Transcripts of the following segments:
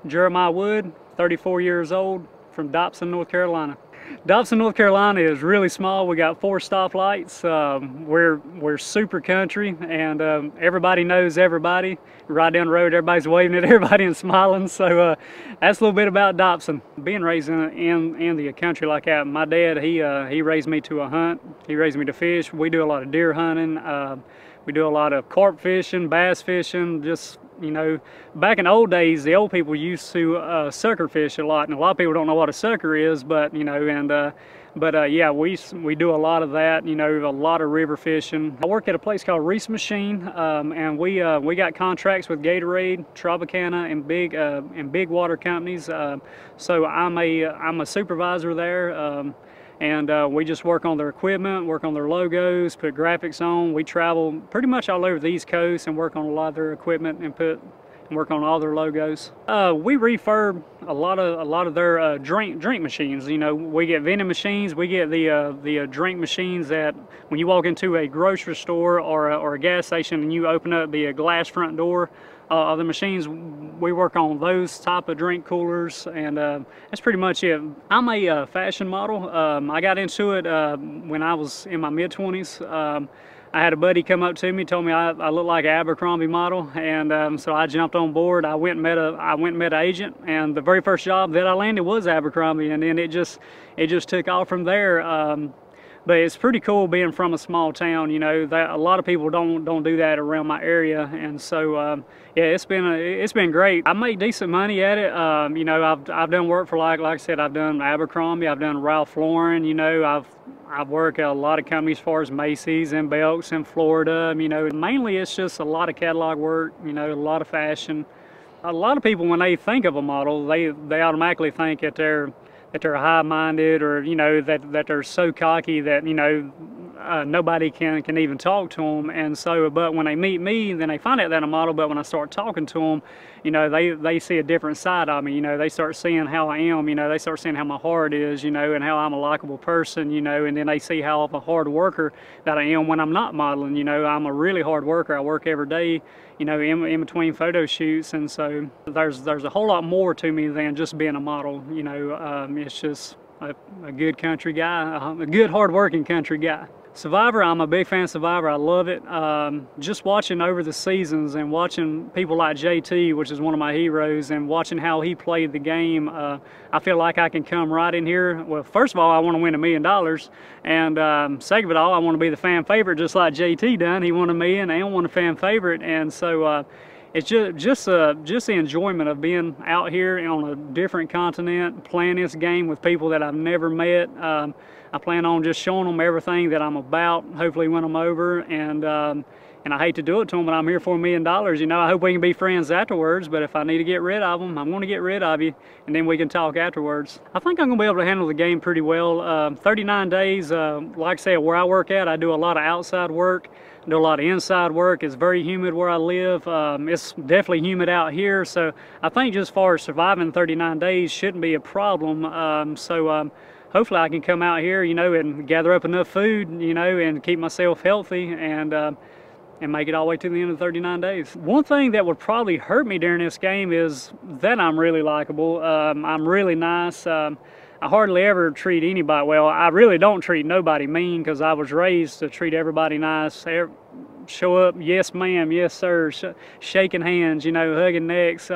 Jeremiah Wood, 34 years old, from Dobson, North Carolina. Dobson, North Carolina is really small. We got 4 stoplights. We're super country, and everybody knows everybody. Right down the road, everybody's waving at everybody and smiling. So that's a little bit about Dobson. Being raised in the country like that, my dad, he raised me to a hunt. He raised me to fish. We do a lot of deer hunting. We do a lot of carp fishing, bass fishing. Just, you know, back in the old days, the old people used to sucker fish a lot, and a lot of people don't know what a sucker is, but, you know, and yeah, we do a lot of that, you know, a lot of river fishing. I work at a place called Reese Machine, and we got contracts with Gatorade, Tropicana, and big water companies. So I'm a supervisor there. And we just work on their equipment, work on their logos, put graphics on. We travel pretty much all over the East Coast and work on a lot of their equipment and work on all their logos. We refurb a lot of their drink machines. You know, we get vending machines. We get the drink machines that when you walk into a grocery store or a gas station and you open up the glass front door of the machines, we work on those type of drink coolers, and that's pretty much it. I'm a fashion model. I got into it when I was in my mid-20s. I had a buddy come up to me, told me I looked like an Abercrombie model, and so I jumped on board. I went and met an agent, and the very first job that I landed was Abercrombie, and then it just took off from there. But it's pretty cool being from a small town. You know, that a lot of people don't do that around my area, and so yeah, it's been great. I make decent money at it. You know, I've done work for like I said, I've done Abercrombie, I've done Ralph Lauren. You know, I've worked at a lot of companies as far as Macy's and Belk's in Florida. You know, mainly it's just a lot of catalog work. You know, a lot of fashion. A lot of people, when they think of a model, they automatically think that they're high-minded, or, you know, that they're so cocky that, you know, nobody can even talk to them. And so, but when they meet me, then they find out that I'm a model. But when I start talking to them, you know, they see a different side of me. You know, they start seeing how I am. You know, they start seeing how my heart is, you know, and how I'm a likable person, you know, and then they see how of a hard worker that I am when I'm not modeling. You know, I'm a really hard worker. I work every day, you know, in between photo shoots, and so there's a whole lot more to me than just being a model. You know, it's just a good country guy, a good hard-working country guy. Survivor, I'm a big fan of Survivor. I love it. Just watching over the seasons and watching people like JT, which is one of my heroes, and watching how he played the game, I feel like I can come right in here. Well, first of all, I want to win $1 million, and second of all, I want to be the fan favorite, just like JT done. He won $1 million and won a fan favorite, and so it's just the enjoyment of being out here on a different continent, playing this game with people that I've never met. I plan on just showing them everything that I'm about, hopefully win them over, and I hate to do it to them, but I'm here for $1 million. You know, I hope we can be friends afterwards, but if I need to get rid of them, I'm going to get rid of you, and then we can talk afterwards. I think I'm going to be able to handle the game pretty well. 39 days, like I said, where I work at, I do a lot of outside work. Do a lot of inside work. It's very humid where I live. It's definitely humid out here, so I think just as far as surviving 39 days shouldn't be a problem. Hopefully I can come out here, you know, and gather up enough food, you know, and keep myself healthy, and make it all the way to the end of 39 days. One thing that would probably hurt me during this game is that I'm really likable. I'm really nice. I hardly ever treat anybody well. I really don't treat nobody mean, because I was raised to treat everybody nice. Show up, yes ma'am, yes sir, shaking hands, you know, hugging necks.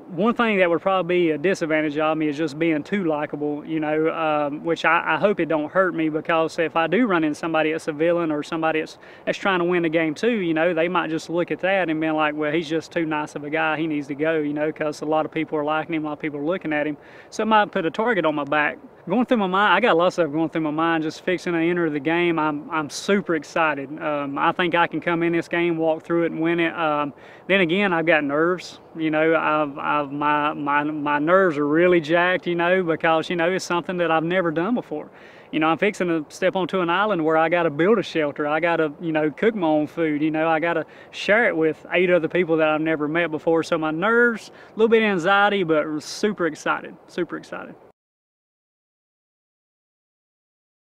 One thing that would probably be a disadvantage of me is just being too likable, you know, which I hope it don't hurt me, because if I do run into somebody that's a villain or somebody that's trying to win the game too, you know, they might just look at that and be like, well, he's just too nice of a guy, he needs to go, you know, because a lot of people are liking him, a lot of people are looking at him. So it might put a target on my back. Going through my mind, I got lots of stuff going through my mind, just fixing to enter the game. I'm super excited. I think I can come in this game, walk through it, and win it. Then again, I've got nerves. You know, my nerves are really jacked, you know, because, you know, it's something that I've never done before. You know, I'm fixing to step onto an island where I got to build a shelter. I got to, you know, cook my own food. You know, I got to share it with 8 other people that I've never met before. So my nerves, a little bit of anxiety, but super excited, super excited.